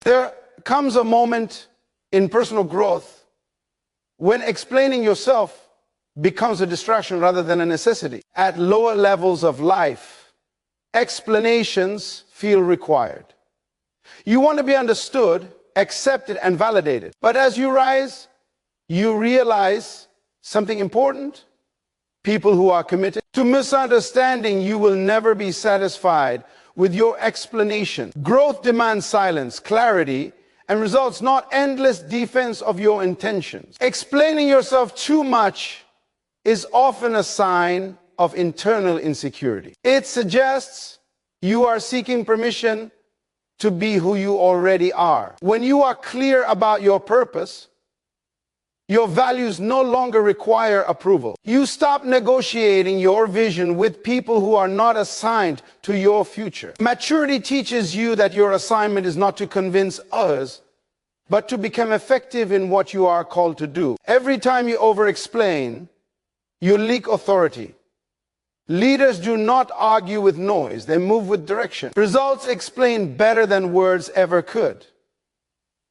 There comes a moment in personal growth when explaining yourself becomes a distraction rather than a necessity. At lower levels of life, explanations feel required. You want to be understood, accepted, and validated. But as you rise, you realize something important. People who are committed to misunderstanding you will never be satisfied with your explanation. Growth demands silence, clarity, and results, not endless defense of your intentions. Explaining yourself too much is often a sign of internal insecurity. It suggests you are seeking permission to be who you already are. When you are clear about your purpose, your values no longer require approval. You stop negotiating your vision with people who are not assigned to your future. Maturity teaches you that your assignment is not to convince others, but to become effective in what you are called to do. Every time you over-explain, you leak authority. Leaders do not argue with noise, they move with direction. Results explain better than words ever could.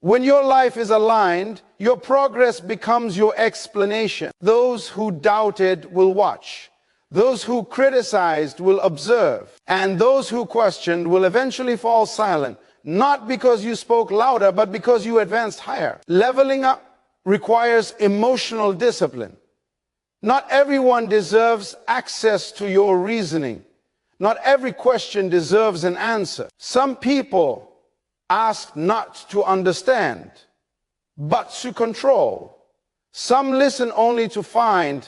When your life is aligned, your progress becomes your explanation. Those who doubted will watch. Those who criticized will observe. And those who questioned will eventually fall silent, not because you spoke louder, but because you advanced higher. Leveling up requires emotional discipline. Not everyone deserves access to your reasoning. Not every question deserves an answer. Some people ask not to understand, but to control. Some listen only to find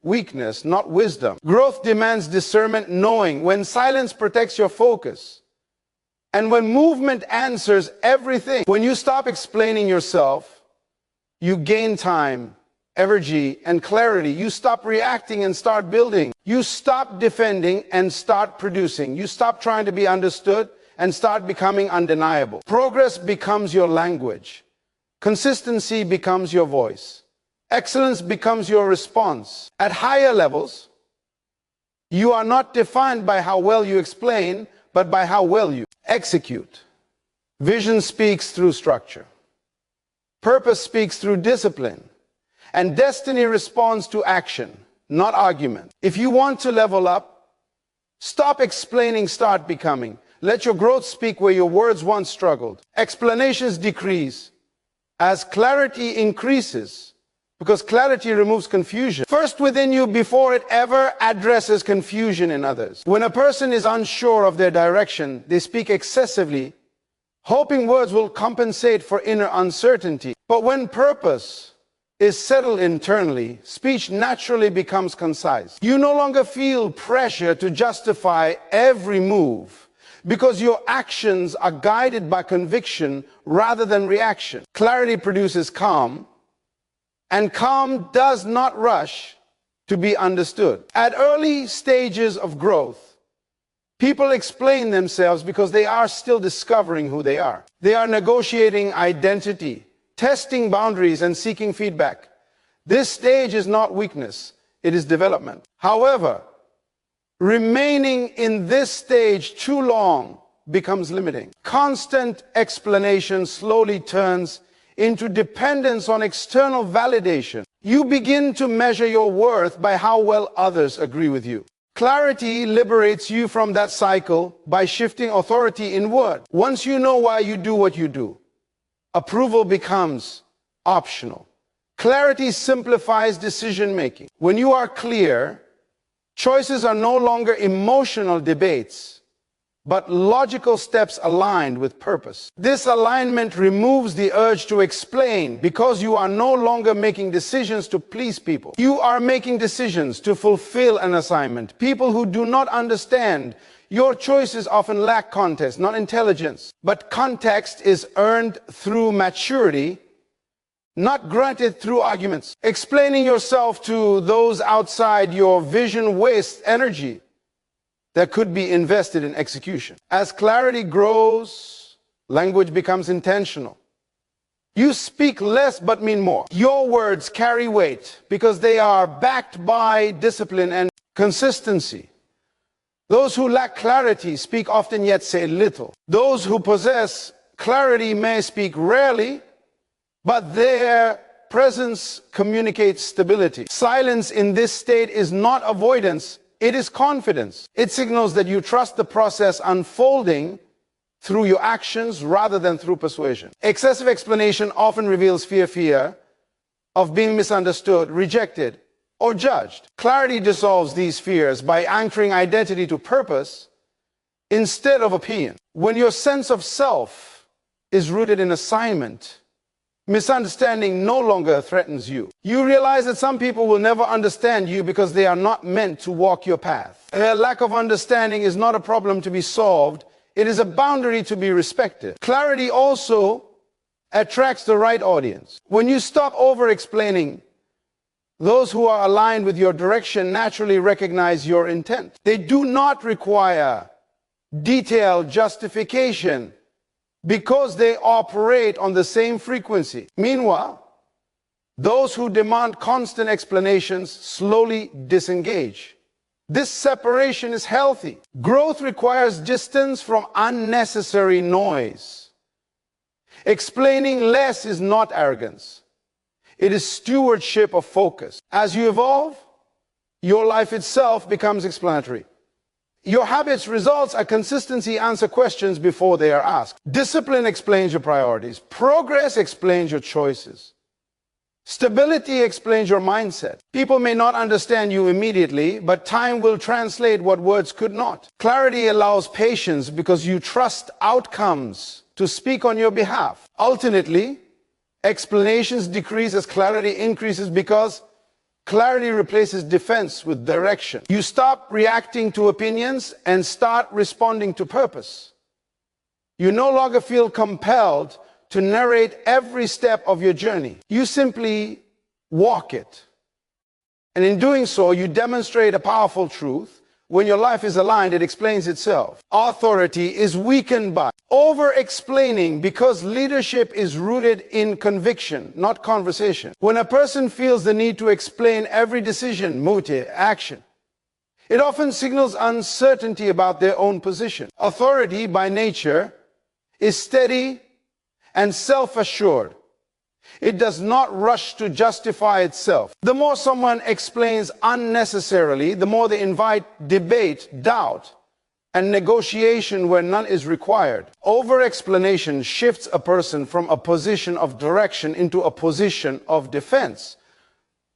weakness, not wisdom. Growth demands discernment, knowing when silence protects your focus and when movement answers everything. When you stop explaining yourself, you gain time, energy, and clarity. You stop reacting and start building. You stop defending and start producing. You stop trying to be understood and start becoming undeniable. Progress becomes your language. Consistency becomes your voice. Excellence becomes your response. At higher levels, you are not defined by how well you explain, but by how well you execute. Vision speaks through structure. Purpose speaks through discipline. And destiny responds to action, not argument. If you want to level up, stop explaining, start becoming. Let your growth speak where your words once struggled. Explanations decrease as clarity increases, because clarity removes confusion. First within you before it ever addresses confusion in others. When a person is unsure of their direction, they speak excessively, hoping words will compensate for inner uncertainty. But when purpose is settled internally, speech naturally becomes concise. You no longer feel pressure to justify every move, because your actions are guided by conviction rather than reaction. Clarity produces calm, and calm does not rush to be understood. At early stages of growth, people explain themselves because they are still discovering who they are. They are negotiating identity, testing boundaries, and seeking feedback. This stage is not weakness, it is development. However, remaining in this stage too long becomes limiting. Constant explanation slowly turns into dependence on external validation. You begin to measure your worth by how well others agree with you. Clarity liberates you from that cycle by shifting authority inward. Once you know why you do what you do, approval becomes optional. Clarity simplifies decision-making. When you are clear, choices are no longer emotional debates, but logical steps aligned with purpose. This alignment removes the urge to explain because you are no longer making decisions to please people. You are making decisions to fulfill an assignment. People who do not understand your choices often lack context, not intelligence. But context is earned through maturity, not granted through arguments. Explaining yourself to those outside your vision wastes energy that could be invested in execution. As clarity grows, language becomes intentional. You speak less but mean more. Your words carry weight because they are backed by discipline and consistency. Those who lack clarity speak often yet say little. Those who possess Clarity may speak rarely, but their presence communicates stability. Silence in this state is not avoidance, it is confidence. It signals that you trust the process unfolding through your actions rather than through persuasion. Excessive explanation often reveals fear of being misunderstood, rejected, or judged. Clarity dissolves these fears by anchoring identity to purpose instead of opinion. When your sense of self is rooted in assignment, misunderstanding no longer threatens you. You realize that some people will never understand you because they are not meant to walk your path. A lack of understanding is not a problem to be solved. It is a boundary to be respected. Clarity also attracts the right audience. When you stop over-explaining, those who are aligned with your direction naturally recognize your intent. They do not require detailed justification because they operate on the same frequency. Meanwhile, those who demand constant explanations slowly disengage. This separation is healthy. Growth requires distance from unnecessary noise. Explaining less is not arrogance. It is stewardship of focus. As you evolve, your life itself becomes explanatory. Your habits' results are consistency. Answer questions before they are asked. Discipline explains your priorities. Progress explains your choices. Stability explains your mindset. People may not understand you immediately, but time will translate what words could not. Clarity allows patience because you trust outcomes to speak on your behalf. Ultimately, explanations decrease as clarity increases because clarity replaces defense with direction. You stop reacting to opinions and start responding to purpose. You no longer feel compelled to narrate every step of your journey. You simply walk it. And in doing so, you demonstrate a powerful truth. When your life is aligned, it explains itself. Authority is weakened by over-explaining because leadership is rooted in conviction, not conversation. When a person feels the need to explain every decision, motive, action, it often signals uncertainty about their own position. Authority, by nature, is steady and self-assured. It does not rush to justify itself. The more someone explains unnecessarily, the more they invite debate, doubt, and negotiation where none is required. Over-explanation shifts a person from a position of direction into a position of defense.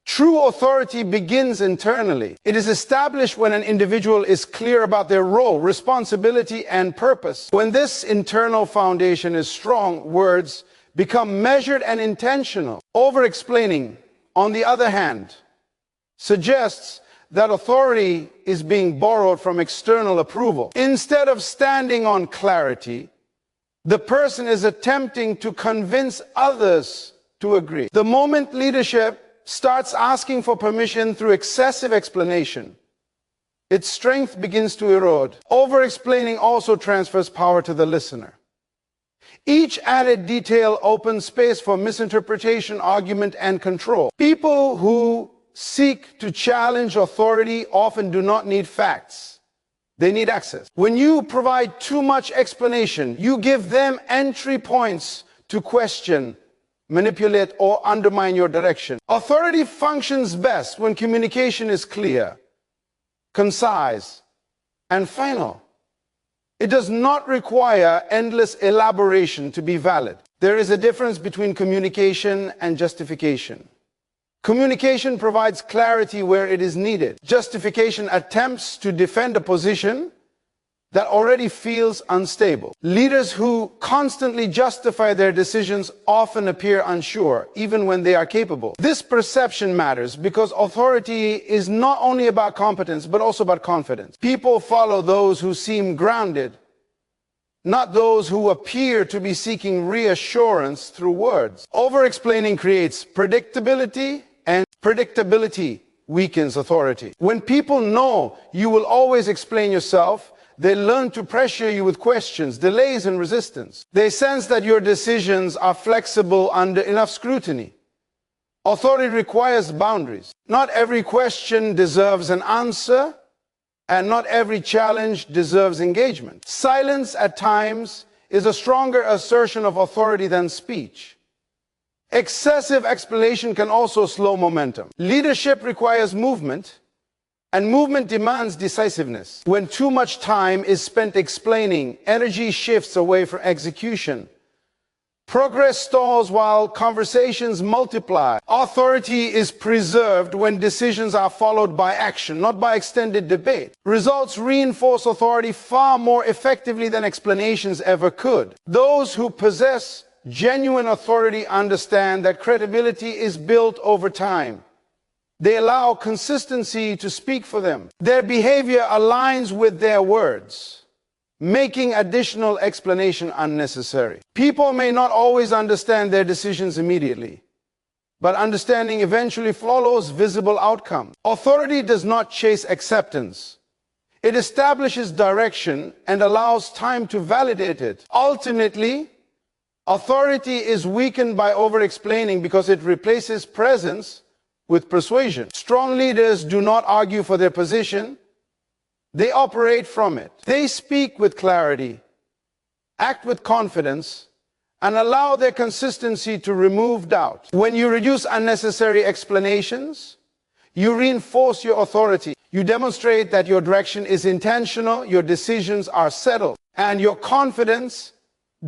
True authority begins internally. It is established when an individual is clear about their role, responsibility, and purpose. When this internal foundation is strong, words become measured and intentional. Over-explaining, on the other hand, suggests that authority is being borrowed from external approval. Instead of standing on clarity, the person is attempting to convince others to agree. The moment leadership starts asking for permission through excessive explanation, its strength begins to erode. Over-explaining also transfers power to the listener. Each added detail opens space for misinterpretation, argument, and control. People who seek to challenge authority often do not need facts. They need access. When you provide too much explanation, you give them entry points to question, manipulate, or undermine your direction. Authority functions best when communication is clear, concise, and final. It does not require endless elaboration to be valid. There is a difference between communication and justification. Communication provides clarity where it is needed. Justification attempts to defend a position that already feels unstable. Leaders who constantly justify their decisions often appear unsure, even when they are capable. This perception matters because authority is not only about competence, but also about confidence. People follow those who seem grounded, not those who appear to be seeking reassurance through words. Over-explaining creates predictability, and predictability weakens authority. When people know you will always explain yourself, they learn to pressure you with questions, delays, and resistance. They sense that your decisions are flexible under enough scrutiny. Authority requires boundaries. Not every question deserves an answer, and not every challenge deserves engagement. Silence at times is a stronger assertion of authority than speech. Excessive explanation can also slow momentum. Leadership requires movement, and movement demands decisiveness. When too much time is spent explaining, energy shifts away from execution. Progress stalls while conversations multiply. Authority is preserved when decisions are followed by action, not by extended debate. Results reinforce authority far more effectively than explanations ever could. Those who possess genuine authority understand that credibility is built over time. They allow consistency to speak for them. Their behavior aligns with their words, making additional explanation unnecessary. People may not always understand their decisions immediately, but understanding eventually follows visible outcome. Authority does not chase acceptance. It establishes direction and allows time to validate it. Ultimately, authority is weakened by over-explaining because it replaces presence with persuasion. Strong leaders do not argue for their position. They operate from it. They speak with clarity, act with confidence, and allow their consistency to remove doubt. When you reduce unnecessary explanations, you reinforce your authority. You demonstrate that your direction is intentional, your decisions are settled, and your confidence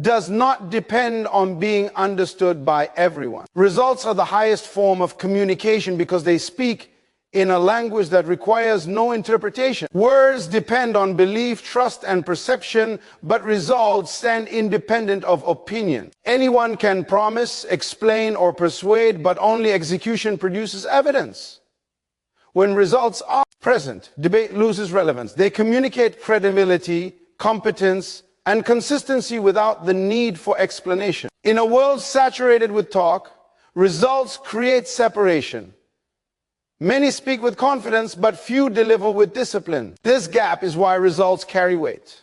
does not depend on being understood by everyone. Results are the highest form of communication because they speak in a language that requires no interpretation. Words depend on belief, trust, and perception, but results stand independent of opinion. Anyone can promise, explain, or persuade, but only execution produces evidence. When results are present, debate loses relevance. They communicate credibility, competence, and consistency without the need for explanation. In a world saturated with talk, results create separation. Many speak with confidence, but few deliver with discipline. This gap is why results carry weight.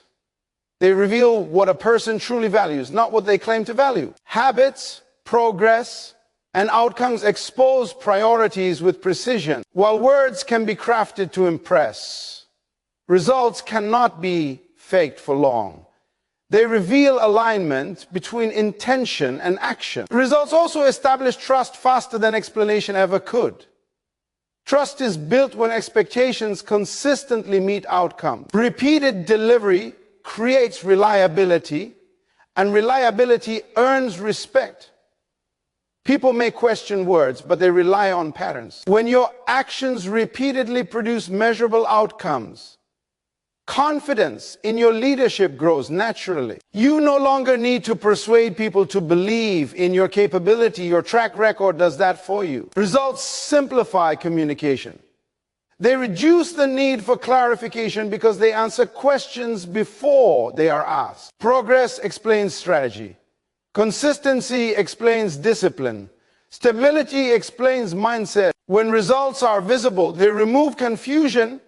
They reveal what a person truly values, not what they claim to value. Habits, progress, and outcomes expose priorities with precision. While words can be crafted to impress, results cannot be faked for long. They reveal alignment between intention and action. Results also establish trust faster than explanation ever could. Trust is built when expectations consistently meet outcomes. Repeated delivery creates reliability, and reliability earns respect. People may question words, but they rely on patterns. When your actions repeatedly produce measurable outcomes, confidence in your leadership grows naturally. You no longer need to persuade people to believe in your capability. Your track record does that for you. Results simplify communication. They reduce the need for clarification because they answer questions before they are asked. Progress explains strategy. Consistency explains discipline. Stability explains mindset. When results are visible, they remove confusion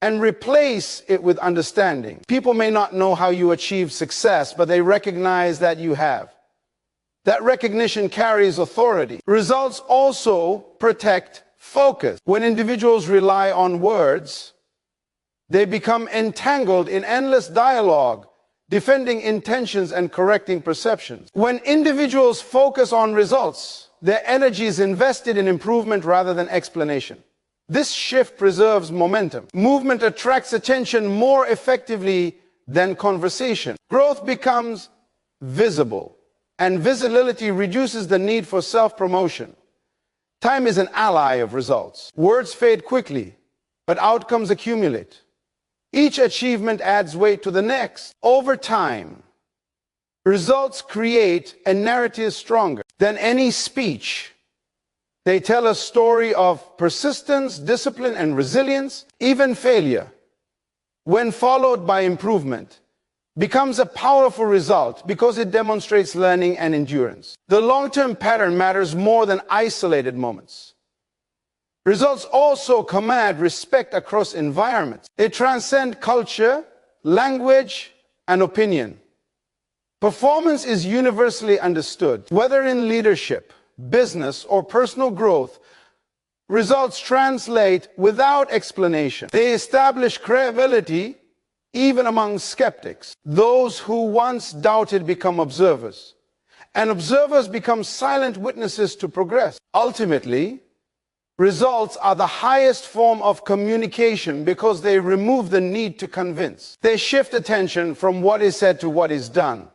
and replace it with understanding. People may not know how you achieve success, but they recognize that you have. That recognition carries authority. Results also protect focus. When individuals rely on words, they become entangled in endless dialogue, defending intentions and correcting perceptions. When individuals focus on results, their energy is invested in improvement rather than explanation. This shift preserves momentum. Movement attracts attention more effectively than conversation. Growth becomes visible, and visibility reduces the need for self-promotion. Time is an ally of results. Words fade quickly, but outcomes accumulate. Each achievement adds weight to the next. Over time, results create a narrative stronger than any speech. They tell a story of persistence, discipline, and resilience. Even failure, when followed by improvement, becomes a powerful result because it demonstrates learning and endurance. The long-term pattern matters more than isolated moments. Results also command respect across environments. They transcend culture, language, and opinion. Performance is universally understood, whether in leadership, business, or personal growth. Results translate without explanation. They establish credibility even among skeptics. Those who once doubted become observers, and observers become silent witnesses to progress. Ultimately, results are the highest form of communication because they remove the need to convince. They shift attention from what is said to what is done.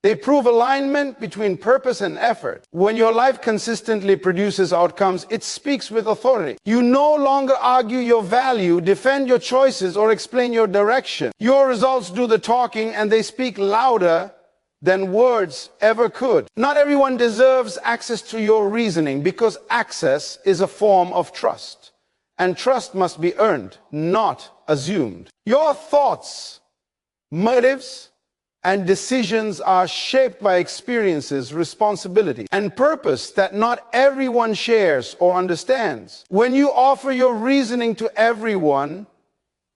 They prove alignment between purpose and effort. When your life consistently produces outcomes, it speaks with authority. You no longer argue your value, defend your choices, or explain your direction. Your results do the talking, and they speak louder than words ever could. Not everyone deserves access to your reasoning, because access is a form of trust. And trust must be earned, not assumed. Your thoughts, motives, and decisions are shaped by experiences, responsibility, and purpose that not everyone shares or understands. When you offer your reasoning to everyone,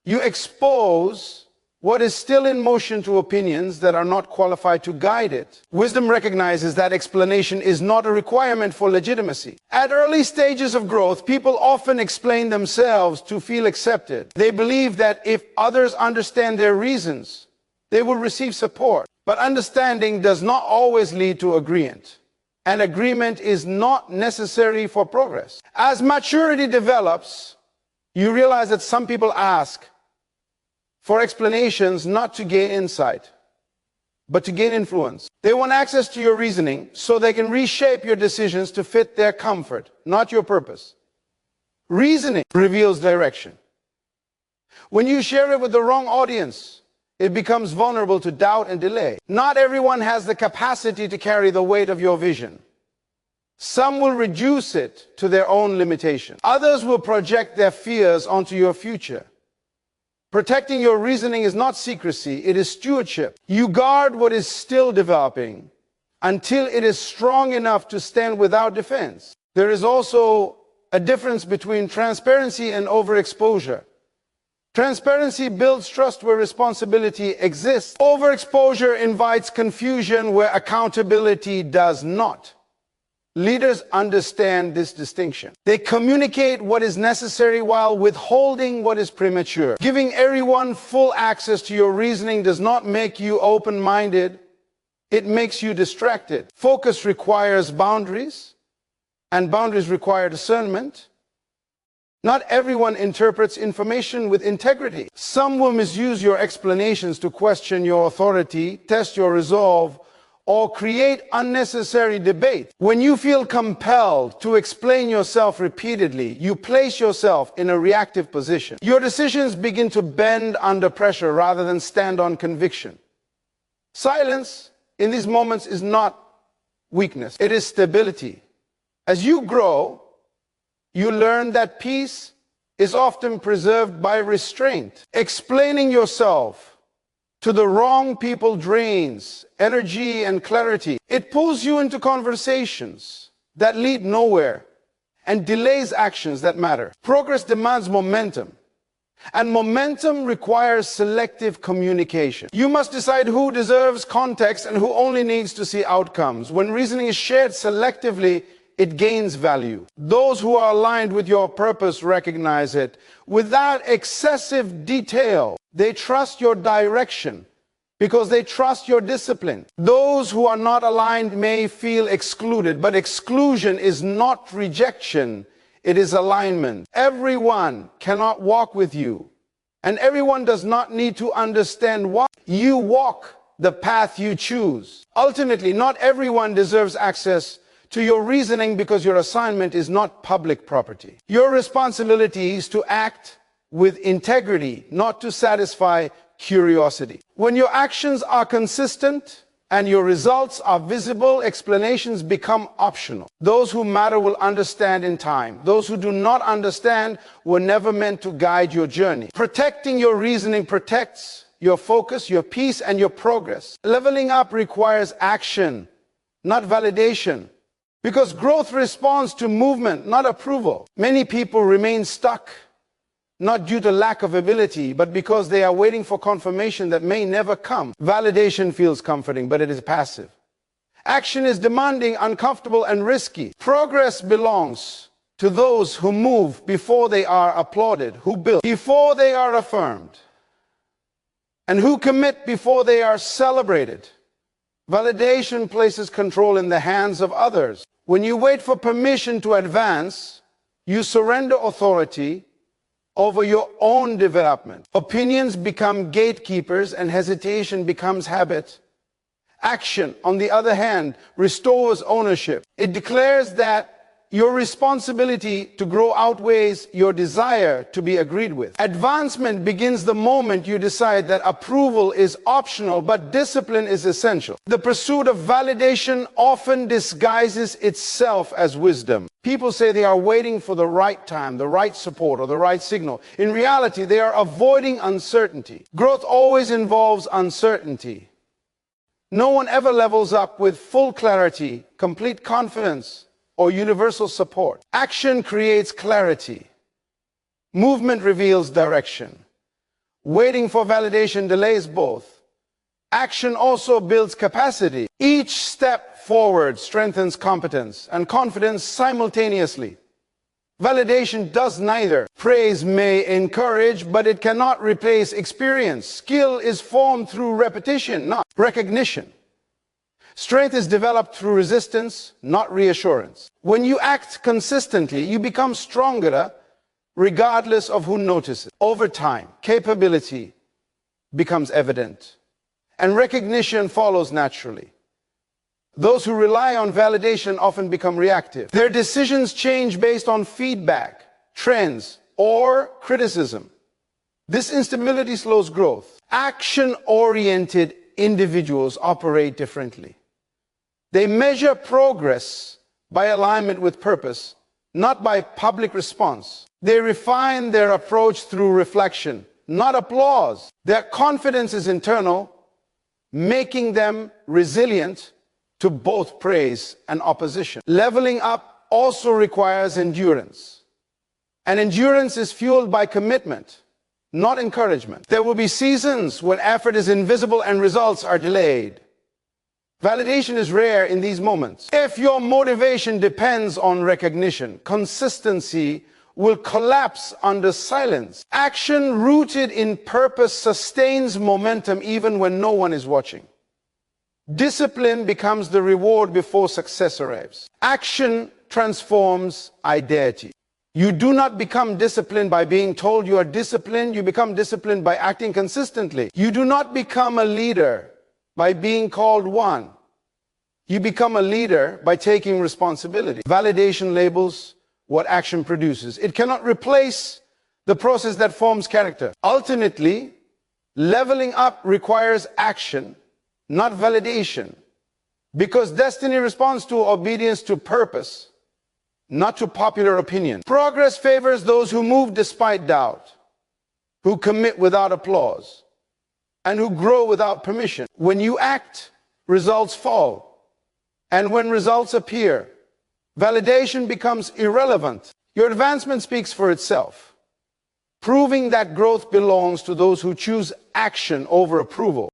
you expose what is still in motion to opinions that are not qualified to guide it. Wisdom recognizes that explanation is not a requirement for legitimacy. At early stages of growth, people often explain themselves to feel accepted. They believe that if others understand their reasons, they will receive support. But understanding does not always lead to agreement. And agreement is not necessary for progress. As maturity develops, you realize that some people ask for explanations not to gain insight, but to gain influence. They want access to your reasoning so they can reshape your decisions to fit their comfort, not your purpose. Reasoning reveals direction. When you share it with the wrong audience, it becomes vulnerable to doubt and delay. Not everyone has the capacity to carry the weight of your vision. Some will reduce it to their own limitation. Others will project their fears onto your future. Protecting your reasoning is not secrecy, it is stewardship. You guard what is still developing until it is strong enough to stand without defense. There is also a difference between transparency and overexposure. Transparency builds trust where responsibility exists. Overexposure invites confusion where accountability does not. Leaders understand this distinction. They communicate what is necessary while withholding what is premature. Giving everyone full access to your reasoning does not make you open-minded. It makes you distracted. Focus requires boundaries, and boundaries require discernment. Not everyone interprets information with integrity. Some will misuse your explanations to question your authority, test your resolve, or create unnecessary debate. When you feel compelled to explain yourself repeatedly, you place yourself in a reactive position. Your decisions begin to bend under pressure rather than stand on conviction. Silence in these moments is not weakness, it is stability. As you grow, you learn that peace is often preserved by restraint. Explaining yourself to the wrong people drains energy and clarity. It pulls you into conversations that lead nowhere and delays actions that matter. Progress demands momentum, and momentum requires selective communication. You must decide who deserves context and who only needs to see outcomes. When reasoning is shared selectively, it gains value. Those who are aligned with your purpose recognize it. Without excessive detail, they trust your direction because they trust your discipline. Those who are not aligned may feel excluded, but exclusion is not rejection, it is alignment. Everyone cannot walk with you, and everyone does not need to understand why. You walk the path you choose. Ultimately, not everyone deserves access to your reasoning because your assignment is not public property. Your responsibility is to act with integrity, not to satisfy curiosity. When your actions are consistent and your results are visible, explanations become optional. Those who matter will understand in time. Those who do not understand were never meant to guide your journey. Protecting your reasoning protects your focus, your peace, and your progress. Leveling up requires action, not validation. Because growth responds to movement, not approval. Many people remain stuck, not due to lack of ability, but because they are waiting for confirmation that may never come. Validation feels comforting, but it is passive. Action is demanding, uncomfortable, and risky. Progress belongs to those who move before they are applauded, who build before they are affirmed, and who commit before they are celebrated. Validation places control in the hands of others. When you wait for permission to advance, you surrender authority over your own development. Opinions become gatekeepers and hesitation becomes habit. Action, on the other hand, restores ownership. It declares that your responsibility to grow outweighs your desire to be agreed with. Advancement begins the moment you decide that approval is optional, but discipline is essential. The pursuit of validation often disguises itself as wisdom. People say they are waiting for the right time, the right support, or the right signal. In reality, they are avoiding uncertainty. Growth always involves uncertainty. No one ever levels up with full clarity, complete confidence, or universal support. Action creates clarity. Movement reveals direction. Waiting for validation delays both. Action also builds capacity. Each step forward strengthens competence and confidence simultaneously. Validation does neither. Praise may encourage, but it cannot replace experience. Skill is formed through repetition, not recognition. Strength is developed through resistance, not reassurance. When you act consistently, you become stronger regardless of who notices. Over time, capability becomes evident, and recognition follows naturally. Those who rely on validation often become reactive. Their decisions change based on feedback, trends, or criticism. This instability slows growth. Action-oriented individuals operate differently. They measure progress by alignment with purpose, not by public response. They refine their approach through reflection, not applause. Their confidence is internal, making them resilient to both praise and opposition. Leveling up also requires endurance. And endurance is fueled by commitment, not encouragement. There will be seasons when effort is invisible and results are delayed. Validation is rare in these moments. If your motivation depends on recognition, consistency will collapse under silence. Action rooted in purpose sustains momentum even when no one is watching. Discipline becomes the reward before success arrives. Action transforms identity. You do not become disciplined by being told you are disciplined. You become disciplined by acting consistently. You do not become a leader by being called one. You become a leader by taking responsibility. Validation labels what action produces. It cannot replace the process that forms character. Ultimately, leveling up requires action, not validation, because destiny responds to obedience to purpose, not to popular opinion. Progress favors those who move despite doubt, who commit without applause, and who grow without permission. When you act, results fall. And when results appear, validation becomes irrelevant. Your advancement speaks for itself, proving that growth belongs to those who choose action over approval.